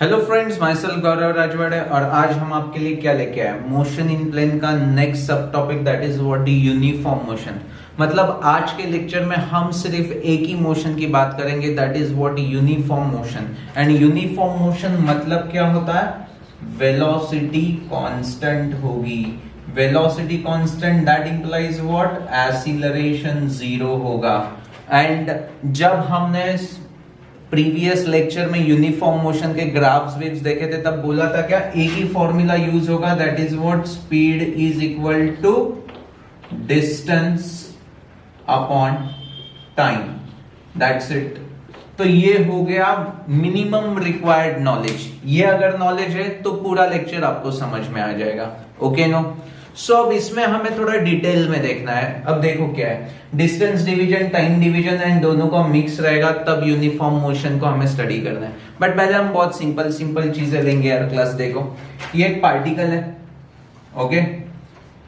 Hello friends, my self गौरव राजवाड़े और आज हम आपके लिए क्या लेके आए मोशन इन प्लेन का नेक्स्ट सब topic that is what the uniform motion. मतलब आज के लेक्चर में हम सिर्फ एक ही मोशन की बात करेंगे that is what uniform motion. And uniform motion मतलब क्या होता है? वेलोसिटी कांस्टेंट होगी। Velocity constant that implies what? Acceleration zero होगा। एंड जब हमने प्रीवियस लेक्चर में यूनिफॉर्म मोशन के ग्राफ्स वेव्स देखे थे तब बोला था क्या? एक ही फॉर्मूला यूज होगा that is what? Speed is equal to distance upon time, that's it. तो ये हो गया मिनिमम रिक्वायर्ड नॉलेज। ये अगर नॉलेज है तो पूरा लेक्चर आपको समझ में आ जाएगा। Okay no? सो अब इसमें हमें थोड़ा डिटेल में देखना है। अब देखो क्या है, distance division, time division and दोनों का मिक्स रहेगा तब यूनिफॉर्म मोशन को हमें स्टडी करना है। बट पहले हम बहुत सिंपल चीजें लेंगे यार क्लास। देखो ये एक पार्टिकल है, ओके,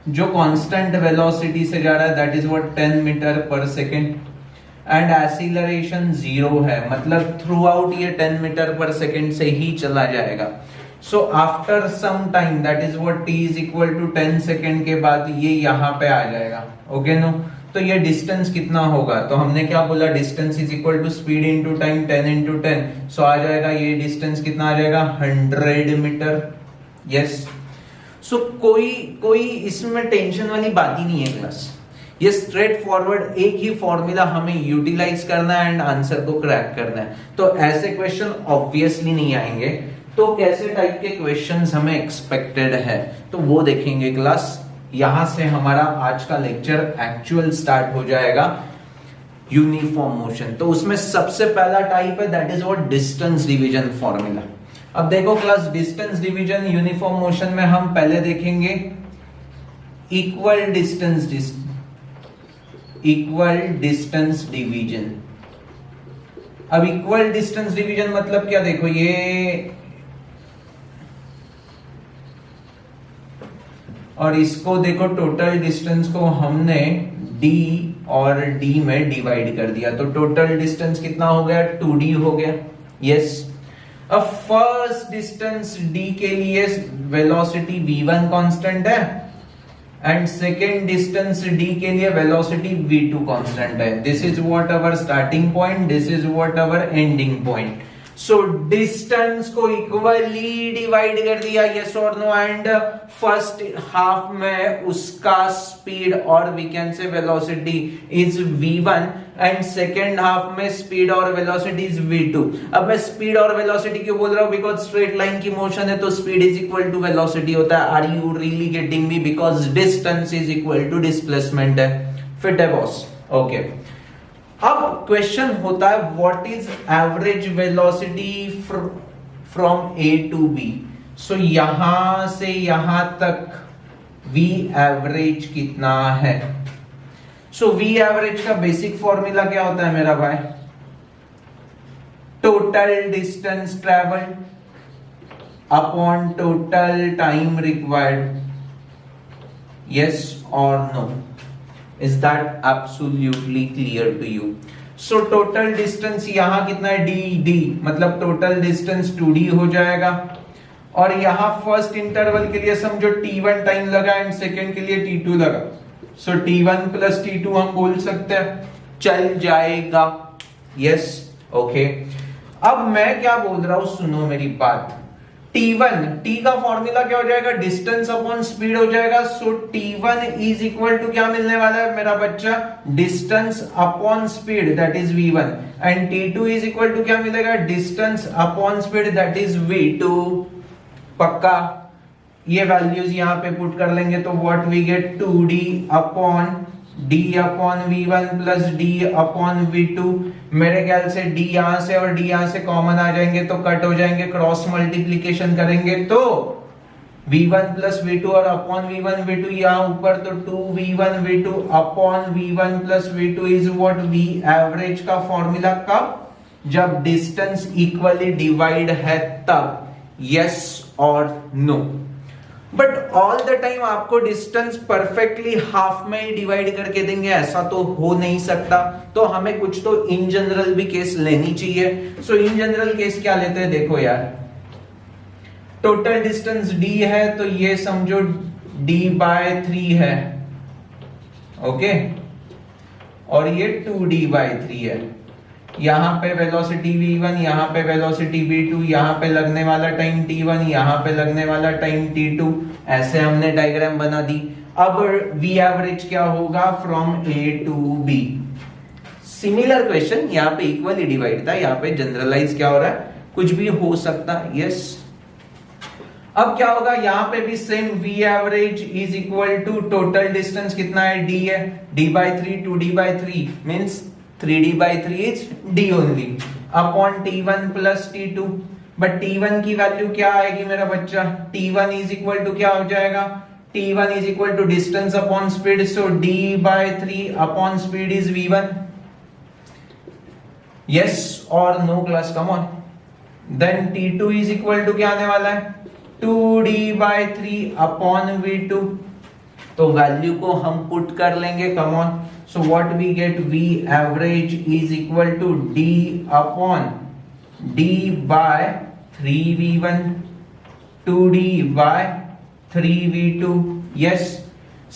जो कांस्टेंट वेलोसिटी से जा रहा है दैट इज व्हाट 10 मीटर पर सेकेंड एंड एक्सीलरेशन जीरो है, मतलब थ्रू आउट ये 10 मीटर पर सेकेंड से ही चला जाएगा। So after some time that is what t is equal to 10 second के बाद ये यहाँ पे आ जाएगा। Okay no? तो ये डिस्टेंस कितना होगा? तो हमने क्या बोला? Distance is equal to speed into time 10 into 10। So आ जाएगा ये डिस्टेंस कितना आ जाएगा? 100 मीटर। यस। सो कोई इसमें टेंशन वाली बात ही नहीं है क्लास। ये स्ट्रेट फॉरवर्ड एक ही फॉर्मूला हमें यूटिलाइज करना है एंड आंसर को क्रैक करना है। तो ऐसे क्वेश्चन ऑब्वियसली नहीं आएंगे। तो कैसे टाइप के क्वेश्चंस हमें एक्सपेक्टेड है तो वो देखेंगे क्लास। यहां से हमारा आज का लेक्चर एक्चुअल स्टार्ट हो जाएगा यूनिफॉर्म मोशन। तो उसमें सबसे पहला टाइप है that is what? Distance division formula. अब देखो class, distance division uniform motion में हम पहले देखेंगे इक्वल डिस्टेंस डिवीजन। अब इक्वल डिस्टेंस डिवीजन मतलब क्या? देखो ये और इसको देखो, टोटल डिस्टेंस को हमने d और d में डिवाइड कर दिया तो टोटल डिस्टेंस कितना हो गया? 2d हो गया। यस। अब फर्स्ट डिस्टेंस d के लिए वेलोसिटी v1 कांस्टेंट है एंड सेकेंड डिस्टेंस d के लिए वेलोसिटी v2 कांस्टेंट है। This is what our starting point, this is what our ending point. So distance को इक्वली डिवाइड कर दिया, यस और नो? एंड फर्स्ट हाफ में उसका स्पीड और we can say velocity is v1 and second half में speed और velocity is v2। अब मैं स्पीड और वेलोसिटी क्यों बोल रहा हूं? बिकॉज स्ट्रेट लाइन की मोशन है तो speed is equal to velocity होता है। Are you really getting me? Because distance is equal to displacement है। फिट है बॉस? ओके। अब क्वेश्चन होता है what is average velocity from A to B. So यहां से यहां तक v एवरेज कितना है? सो v एवरेज का बेसिक फॉर्मूला क्या होता है मेरा भाई? Total distance travel upon total time required. Yes और no? Is that absolutely clear to you? So total distance यहाँ कितना है? d मतलब टोटल डिस्टेंस 2d हो जाएगा। और यहाँ फर्स्ट इंटरवल के लिए समझो t1 टाइम लगा एंड सेकेंड के लिए t2 लगा। सो t1 प्लस t2 हम बोल सकते हैं, चल जाएगा। Yes, okay. अब मैं क्या बोल रहा हूं, सुनो मेरी बात। T1, T का फॉर्मूला क्या हो जाएगा? डिस्टेंस अपॉन स्पीड हो जाएगा। सो T1 इज इक्वल टू क्या मिलने वाला है मेरा बच्चा? Distance upon speed that is v1 and T2 is equal to क्या मिलेगा? Distance upon speed that is v2। पक्का? ये वैल्यूज यहां पे पुट कर लेंगे तो what we get? 2d upon d upon v1 plus d upon v2। मेरे ख्याल से d यहां से और d यहां से कॉमन आ जाएंगे तो कट हो जाएंगे, क्रॉस मल्टीप्लीकेशन करेंगे तो v1 प्लस v2 और अपॉन v1 v2 यहां ऊपर तो 2v1 v2 upon v1 plus v2 is what? v average का फॉर्मूला कब? जब डिस्टेंस इक्वली डिवाइड है तब। यस और no? But all the time आपको डिस्टेंस परफेक्टली हाफ में ही डिवाइड करके देंगे ऐसा तो हो नहीं सकता। तो हमें कुछ तो इन जनरल भी केस लेनी चाहिए। सो इन जनरल केस क्या लेते हैं? देखो यार, टोटल डिस्टेंस d है तो ये समझो d/3 है, ओके, और ये 2d/3 है। यहां पे वेलोसिटी v1, यहां पे वेलोसिटी v2, यहां पे लगने वाला टाइम t1, यहां पे लगने वाला टाइम t2, ऐसे हमने डायग्राम बना दी। अब v एवरेज क्या होगा from a to b। Similar question, यहाँ पे इक्वली डिवाइड था, यहाँ पे जनरलाइज क्या हो रहा है, कुछ भी हो सकता है, यस। अब क्या होगा, यहाँ पे भी same v average is equal to total distance कितना है, d है, d/3 2d/3 means 3d/3 is d only upon t1 plus t2। But t1 की वैल्यू क्या आएगी मेरा बच्चा, t1 इज इक्वल टू क्या हो जाएगा, t1 is equal to distance upon speed, so d/3 upon speed is v1। Yes और no class, come on. Then t2 is equal to क्या आने वाला है, 2d/3 अपॉन v2। तो वैल्यू को हम पुट कर लेंगे, come on. So what we get, v average is equal to d upon d/3v1 2d/3v2। Yes,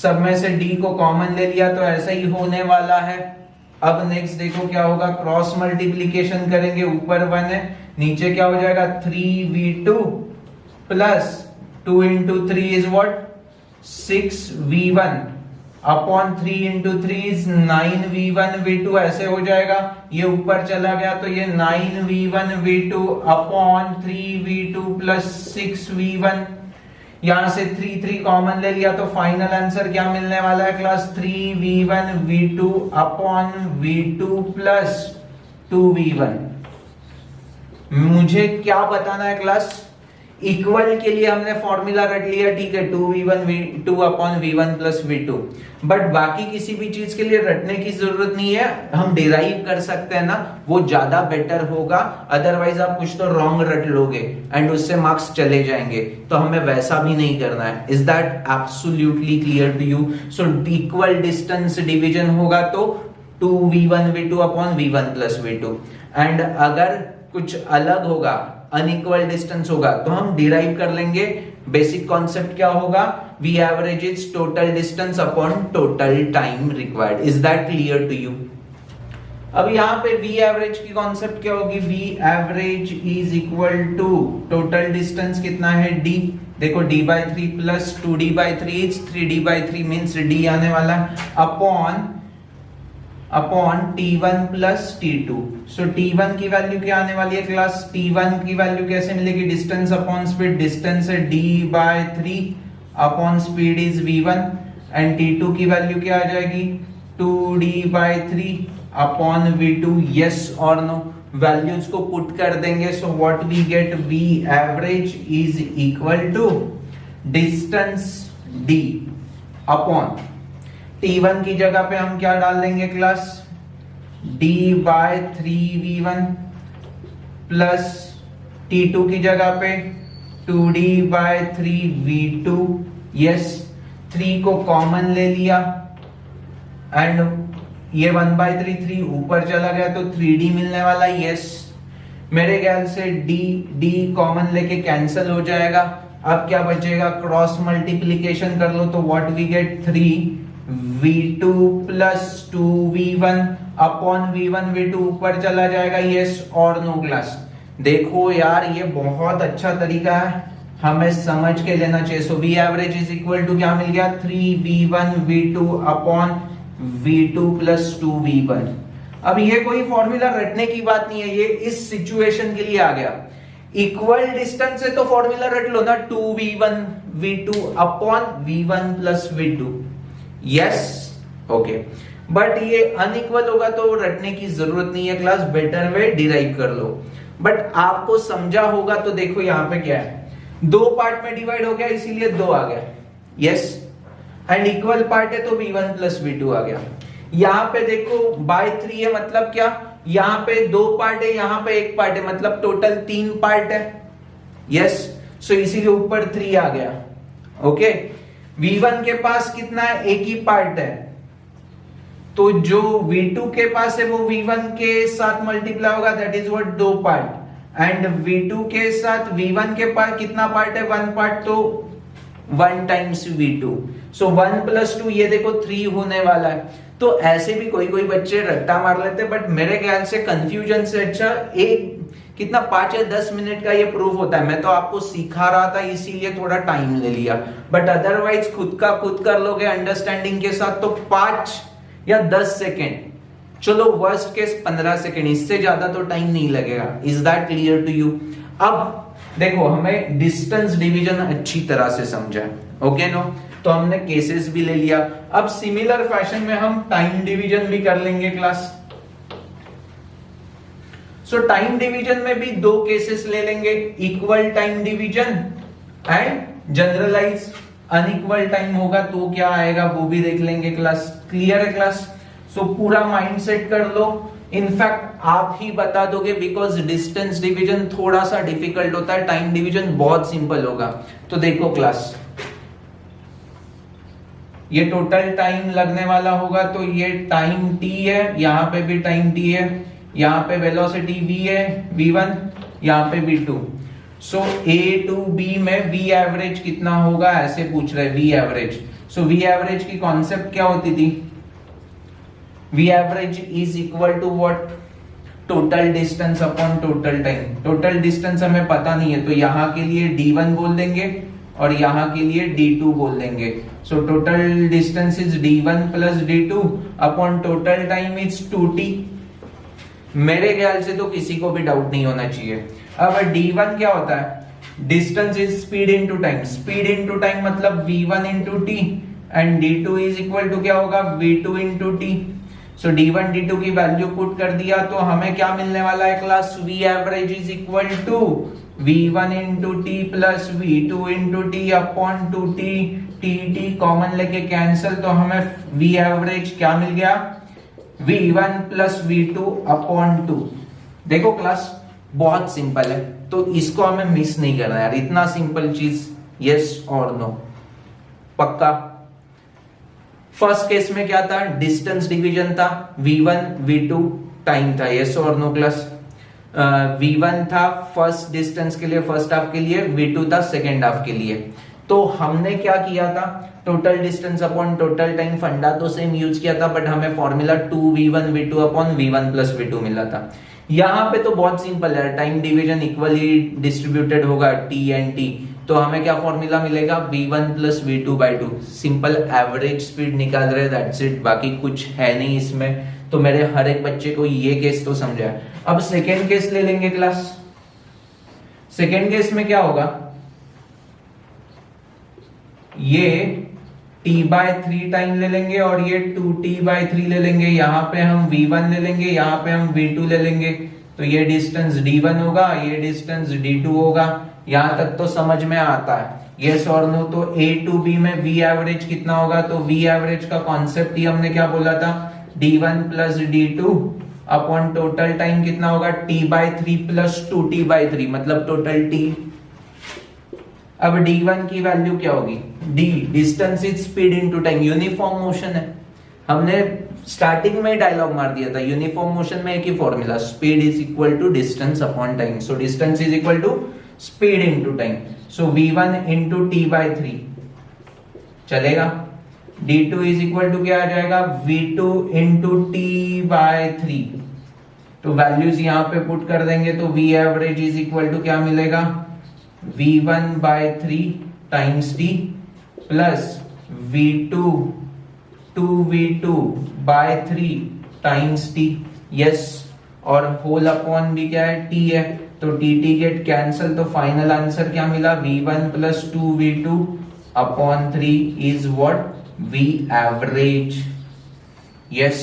सब में से d को कॉमन ले लिया तो ऐसा ही होने वाला है। अब नेक्स्ट देखो क्या होगा, क्रॉस मल्टीप्लीकेशन करेंगे, ऊपर 1 है, नीचे क्या हो जाएगा 3v2 plus 2 into 3 is what 6v1 upon 3 into 3 is 9v1 v2, ऐसे हो जाएगा। ये ऊपर चला गया तो ये 9v1 v2 upon 3v2 plus 6v1। यहां से 3 कॉमन ले लिया तो फाइनल आंसर क्या मिलने वाला है class, 3v1 v2 upon v2 plus 2v1। मुझे क्या बताना है क्लास, इक्वल के लिए हमने फॉर्मूला रट लिया, ठीक है, 2v1 v2 upon v1 plus v2, but बाकी किसी भी चीज के लिए रटने की जरूरत नहीं है, हम डिराइव कर सकते हैं ना, वो ज्यादा बेटर होगा। अदरवाइज आप कुछ तो रॉन्ग रट लोगे एंड उससे मार्क्स चले जाएंगे, तो हमें वैसा भी नहीं करना है। Is that absolutely clear to you? So equal distance division होगा तो 2v1 v2 upon v1 plus v2, and अगर कुछ अलग होगा, अनइक्वल डिस्टेंस होगा, तो हम डिराइव कर लेंगे। बेसिक कॉन्सेप्ट क्या होगा, v average is total distance upon total time required. Is that clear to you? अब यहाँ पे v एवरेज की कॉन्सेप्ट क्या होगी, v average is equal to total distance कितना है d, देखो d/3 plus 2d/3 is 3d/3 means d आने वाला अपॉन t1 प्लस t2। सो t1 की वैल्यू क्या आने वाली है क्लास, t1 की वैल्यू कैसे मिलेगी, डिस्टेंस अपॉन स्पीड, डिस्टेंस है d/3 upon speed is v1, and t2 की वैल्यू क्या आ जाएगी 2d/3 अपॉन v2। यस और नो, वैल्यूज को पुट कर देंगे, so what we get, v average is equal to distance d upon t1 की जगह पे हम क्या डाल देंगे क्लास, d/3v1 प्लस t2 की जगह पे 2d/3v2। यस, 3 को कॉमन ले लिया एंड ये 1/3 ऊपर चला गया तो 3d मिलने वाला। यस, मेरे ख्याल से d कॉमन लेके कैंसिल हो जाएगा। अब क्या बचेगा, क्रॉस मल्टीप्लीकेशन कर लो तो what we get 3v2 plus 2v1 upon v1 v2 ऊपर चला जाएगा। यस और नो क्लास, देखो यार ये बहुत अच्छा तरीका है, हमें समझ के लेना चाहिए। So v average is equal to क्या मिल गया, 3v1 v2 upon v2 plus 2v1। अब ये कोई फॉर्मूला रटने की बात नहीं है, ये इस सिचुएशन के लिए आ गया। इक्वल डिस्टेंस है तो फॉर्मूला रट लो ना, 2v1 v2 upon v1 plus v2। Yes, okay, but ये अनइक्वल होगा तो रटने की जरूरत नहीं है क्लास, बेटर वे डिराइव कर लो। बट आपको समझा होगा तो देखो यहाँ पे क्या है, 2 पार्ट में डिवाइड हो गया इसीलिए 2 आ गया। यस, एंड इक्वल पार्ट है तो v1 प्लस v2 आ गया। यहाँ पे देखो बाय 3 है, मतलब क्या, यहाँ पे 2 पार्ट है, यहाँ पे 1 पार्ट है, मतलब टोटल 3 पार्ट है। यस, सो इसीलिए ऊपर 3 आ गया। ओके, v1 के पास कितना है, एक ही पार्ट है, तो जो v2 के पास है वो v1 के साथ मल्टीप्लाई होगा, that is what 2 part, and V2 के साथ V1 के पार्ट कितना पार्ट है, 1 पार्ट, तो 1 टाइम्स V2, सो 1 + 2 ये देखो 3 होने वाला है। तो ऐसे भी कोई कोई बच्चे रट्टा मार लेते, बट मेरे ख्याल से कंफ्यूजन से अच्छा एक कितना 5 या 10 मिनट का ये प्रूफ होता है। मैं तो आपको सिखा रहा था इसीलिए थोड़ा टाइम ले लिया, बट अदरवाइज खुद का खुद कर लोगे अंडरस्टैंडिंग के साथ तो 5 या 10 सेकेंड, चलो वर्स्ट केस 15 सेकेंड, इससे ज्यादा तो टाइम नहीं लगेगा। Is that clear to you? अब देखो हमें डिस्टेंस डिवीजन अच्छी तरह से समझा है, ओके नो? तो हमने केसेस भी ले लिया। अब सिमिलर फैशन में हम टाइम डिवीजन भी कर लेंगे क्लास। सो टाइम डिवीजन में भी 2 केसेस ले लेंगे, equal time division and generalize. Unequal time होगा तो क्या आएगा वो भी देख लेंगे क्लास। क्लियर है क्लास? सो पूरा माइंड सेट कर लो। इनफैक्ट आप ही बता दोगे बिकॉज डिस्टेंस डिवीजन थोड़ा सा डिफिकल्ट होता है, टाइम डिवीजन बहुत सिंपल होगा। तो देखो क्लास, ये टोटल टाइम लगने वाला होगा, तो ये टाइम t है, यहां पे भी टाइम t है, यहां पे वेलोसिटी v है v1, यहां पे v2। So a to b में v एवरेज कितना होगा ऐसे पूछ रहे, v average. So v average की कॉन्सेप्ट क्या होती थी? v average is equal to what? Total distance upon total time. Total distance हमें पता नहीं है, तो यहां के लिए d1 बोल देंगे और यहां के लिए d2 बोल देंगे। So total distance is d1 plus d2 upon total time is 2t। मेरे ख्याल से तो किसी को भी डाउट नहीं होना चाहिए। अब d1 क्या होता है? Distance is speed into time. Speed into time मतलब v1 into t, and d2 is equal to क्या होगा? v2 into t। सो d1 d2 की वैल्यू पुट कर दिया तो हमें क्या मिलने वाला है class? v average is equal to v1 into t plus v2 into t upon 2t। T common लेके कैंसिल, तो हमें v एवरेज क्या मिल गया? v1 plus v2 upon 2। देखो क्लास बहुत सिंपल है, तो इसको हमें मिस नहीं करना यार, इतना सिंपल चीज। यस और नो? पक्का? फर्स्ट केस में क्या था? डिस्टेंस डिवीजन था, v1 v2 टाइम था। यस और नो क्लास? v1 था फर्स्ट डिस्टेंस के लिए, फर्स्ट हाफ के लिए, v2 था सेकेंड हाफ के लिए। तो हमने क्या किया था? Total distance upon total time फंडा तो सेम यूज किया था, बट हमें formula 2v1 v2 upon v1 plus v2 मिला था। यहाँ पे तो बहुत सिंपल है, टाइम डिवीजन इक्वली डिस्ट्रीब्यूटेड होगा t एंड t, तो हमें क्या फॉर्मूला मिलेगा? v1 plus v2 by 2। Simple average speed निकाल रहे, दैट्स इट, बाकी कुछ है नहीं इसमें। तो मेरे हर एक बच्चे को ये केस तो समझा है। अब सेकेंड केस ले लेंगे क्लास। सेकेंड केस में क्या होगा? ये t/3 टाइम ले लेंगे और ये 2t/3 ले लेंगे। यहां पे हम v1 ले लेंगे, यहां पे हम v2 ले लेंगे, तो ये डिस्टेंस d1 होगा, ये डिस्टेंस d2 होगा। यहां तक तो समझ में आता है। यस और नो? तो a to b में v एवरेज कितना होगा? तो v एवरेज का कॉन्सेप्ट ही हमने क्या बोला था? d1 plus d2 upon total time कितना होगा? t/3 प्लस 2t/3 मतलब टोटल t। अब d1 की वैल्यू क्या होगी? d distance is speed into time, uniform motion है। हमने स्टार्टिंग में डायलॉग मार दिया था, यूनिफॉर्म मोशन में एक ही formula, speed is equal to distance upon time. So distance is equal to speed into time. So v1 into t/3 चलेगा। d2 इज इक्वल टू क्या आ जाएगा? v2 into t/3। तो वैल्यूज यहां पे पुट कर देंगे तो v average is equal to क्या मिलेगा? v1/3 times t plus v2 2v2/3 times t। Yes, और होल अपॉन भी क्या है? t है, तो टी गेट कैंसल, तो फाइनल आंसर क्या मिला? v1 plus 2v2 upon 3 is what? v average. Yes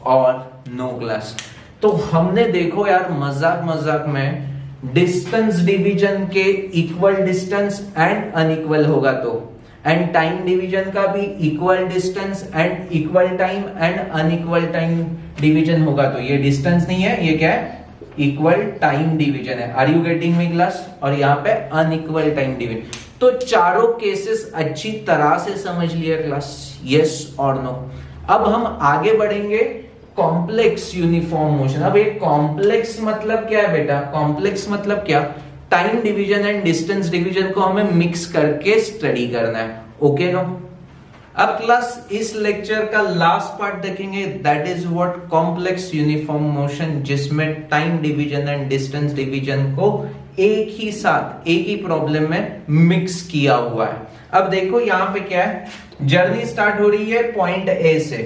और नो क्लास? तो हमने देखो यार मजाक मजाक में डिस्टेंस डिवीजन के इक्वल डिस्टेंस एंड अनइक्वल होगा तो, एंड टाइम डिवीजन का भी equal distance and equal time and unequal time division होगा तो ये डिस्टेंस नहीं है, ये क्या है? इक्वल टाइम डिवीजन है। Are you getting me class? और यहाँ पे अनइक्वल टाइम डिवीजन। तो चारों केसेस अच्छी तरह से समझ लिया क्लास। यस और नो? अब हम आगे बढ़ेंगे कॉम्प्लेक्स यूनिफॉर्म मोशन। अब एक कॉम्प्लेक्स मतलब क्या है बेटा? कॉम्प्लेक्स मतलब क्या? Time division and distance division को हमें मिक्स करके स्टडी करना है। Okay no? अब क्लास इस लेक्चर का लास्ट पार्ट देखेंगे, that is what complex uniform motion, जिसमें time division and distance division को एक ही साथ एक ही प्रॉब्लम में मिक्स किया हुआ है। अब देखो यहां पे क्या है, जर्नी स्टार्ट हो रही है पॉइंट ए से,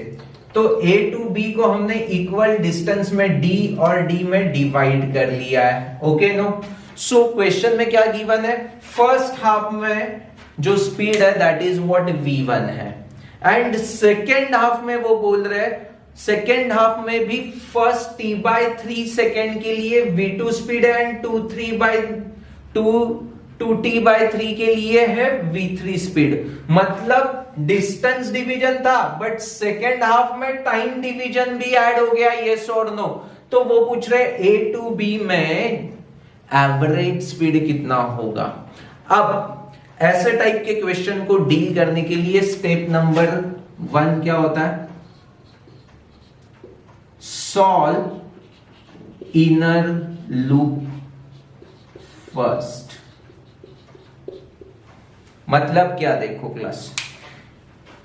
तो ए टू बी को हमने इक्वल डिस्टेंस में डी और डी में डिवाइड कर लिया है। Okay no? सो क्वेश्चन में क्या गिवन है? फर्स्ट हाफ में जो स्पीड है दैट इज व्हाट v1 है, एंड सेकेंड हाफ में वो बोल रहे हैं सेकेंड हाफ में भी फर्स्ट t/3 सेकेंड के लिए v2 स्पीड है एंड 2t/3 के लिए है v3 स्पीड। मतलब डिस्टेंस डिवीजन था बट सेकेंड हाफ में टाइम डिवीजन भी ऐड हो गया, यस और नो? तो वो पूछ रहे ए टू बी में एवरेज स्पीड कितना होगा। अब ऐसे टाइप के क्वेश्चन को डील करने के लिए स्टेप नंबर 1 क्या होता है? Solve inner loop first. मतलब क्या? देखो क्लास,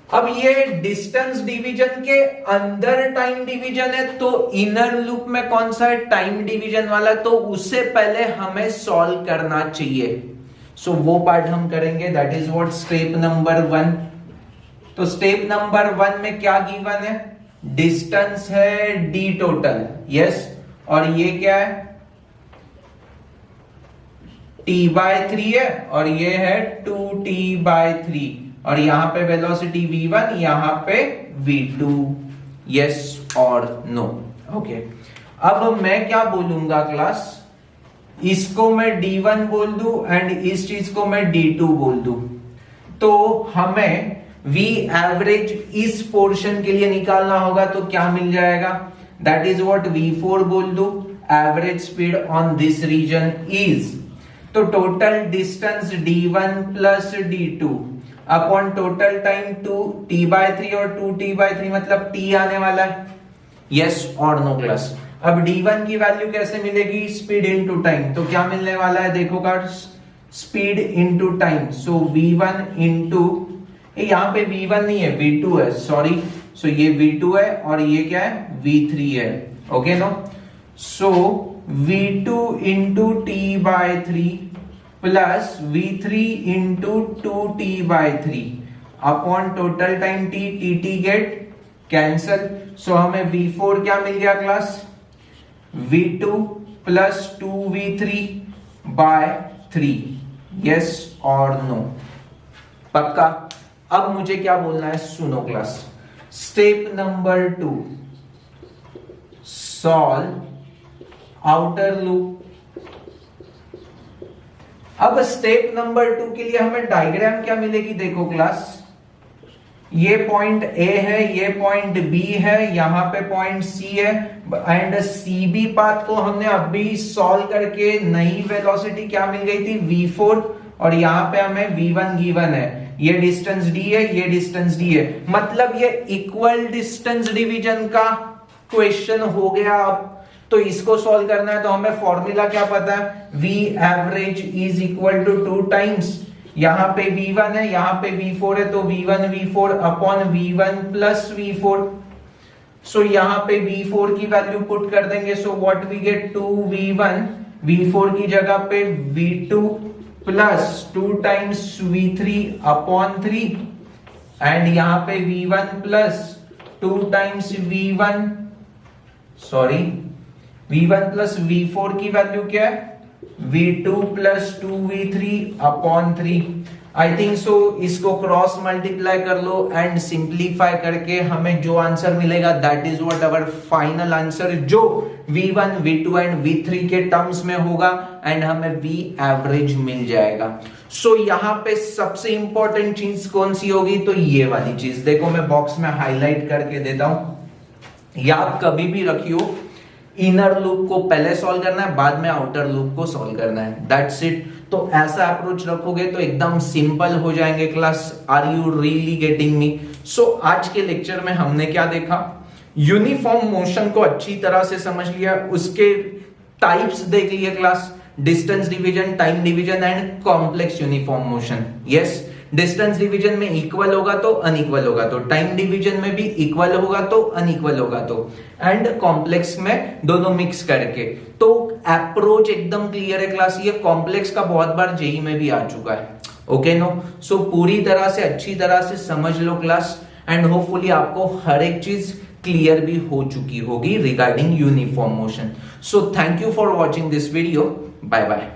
अब ये डिस्टेंस डिवीजन के अंदर टाइम डिवीजन है, तो इनर लूप में कौन सा है? टाइम डिवीजन वाला, तो उससे पहले हमें सॉल्व करना चाहिए। सो वो पार्ट हम करेंगे, that is what step number 1। तो स्टेप नंबर 1 में क्या गिवन है? डिस्टेंस है डी टोटल, यस, और ये क्या है? t/3 है और ये है 2t/3, और यहां पे वेलोसिटी v1, यहां पे v2, यस और नो? ओके, अब मैं क्या बोलूंगा क्लास, इसको मैं d1 बोल दूं एंड इस चीज को मैं d2 बोल दूं, तो हमें v एवरेज इस पोर्शन के लिए निकालना होगा, तो क्या मिल जाएगा? दैट इज व्हाट v4 बोल दूं, average speed on this region is, तो total distance d1 plus d2 upon total time 2t/3 और 2t/3 मतलब t आने वाला है, यस और नो क्लास? अब d1 की वैल्यू कैसे मिलेगी? स्पीड इनटू टाइम, तो क्या मिलने वाला है? देखो cards, speed into time, so v1 into, यहां पे v1 नहीं है v2 है, सॉरी, सो ये v2 है और ये क्या है? v3 है। Okay no? So v2 into t/3 plus v3 into 2t/3 upon total time t get cancel, so हमें v4 क्या मिल गया class? v2 plus 2v3/3, yes और नो? पक्का? अब मुझे क्या बोलना है, सुनो class. Step number 2, solve outer loop. अब स्टेप नंबर 2 के लिए हमें डायग्राम क्या मिलेगी? देखो क्लास, ये पॉइंट ए है, ये पॉइंट बी है, यहां पे पॉइंट सी है, एंड CB पाथ को हमने अभी सॉल्व करके नई वेलोसिटी क्या मिल गई थी? v4, और यहां पे हमें v1 गिवन है, ये डिस्टेंस d है, ये डिस्टेंस d है, मतलब ये इक्वल डिस्टेंस डिवीजन का क्वेश्चन हो गया। अब तो इसको सॉल्व करना है, तो हमें फॉर्मूला क्या पता है? v average is equal to 2 times, यहां पे v1 है, यहां पे v4 है, तो v1 v4 upon v1 plus v4। सो यहां पे v4 की वैल्यू पुट कर देंगे, so what we gate 2v1, v4 की जगह पे v2 plus 2 times v3 upon 3, and यहां पे v1 plus 2 times v1 plus v4 की वैल्यू क्या है? v2 plus 2v3 upon 3। I think so इसको क्रॉस मल्टीप्लाई कर लो एंड सिंप्लीफाई करके हमें जो आंसर मिलेगा that is what our final answer, जो v1, v2 एंड v3 के टर्म्स में होगा, एंड हमें v एवरेज मिल जाएगा। सो यहां पे सबसे इंपॉर्टेंट चीज कौन सी होगी? तो ये वाली चीज, देखो मैं बॉक्स में हाईलाइट करके देता हूं, याद कभी भी रखियो, इनर लूप को पहले सॉल्व करना है, बाद में आउटर लूप को सॉल्व करना है, दैट्स इट। तो ऐसा अप्रोच रखोगे तो एकदम सिंपल हो जाएंगे class. Are you really getting me? So आज के लेक्चर में हमने क्या देखा? यूनिफॉर्म मोशन को अच्छी तरह से समझ लिया, उसके टाइप्स देख लिए class, distance division, time division and complex uniform motion. Yes, distance division में इक्वल होगा तो अनइक्वल होगा तो, टाइम डिवीजन में भी इक्वल होगा तो अनइक्वल होगा तो, एंड कॉम्प्लेक्स में दोनों मिक्स करके। तो अप्रोच एकदम क्लियर है क्लास, ये कॉम्प्लेक्स का बहुत बार जेई में भी आ चुका है। ओके नो, सो पूरी तरह से अच्छी तरह से समझ लो क्लास, एंड होपफुली आपको हर एक चीज क्लियर भी हो चुकी होगी regarding uniform motion. So thank you for watching this video, bye bye.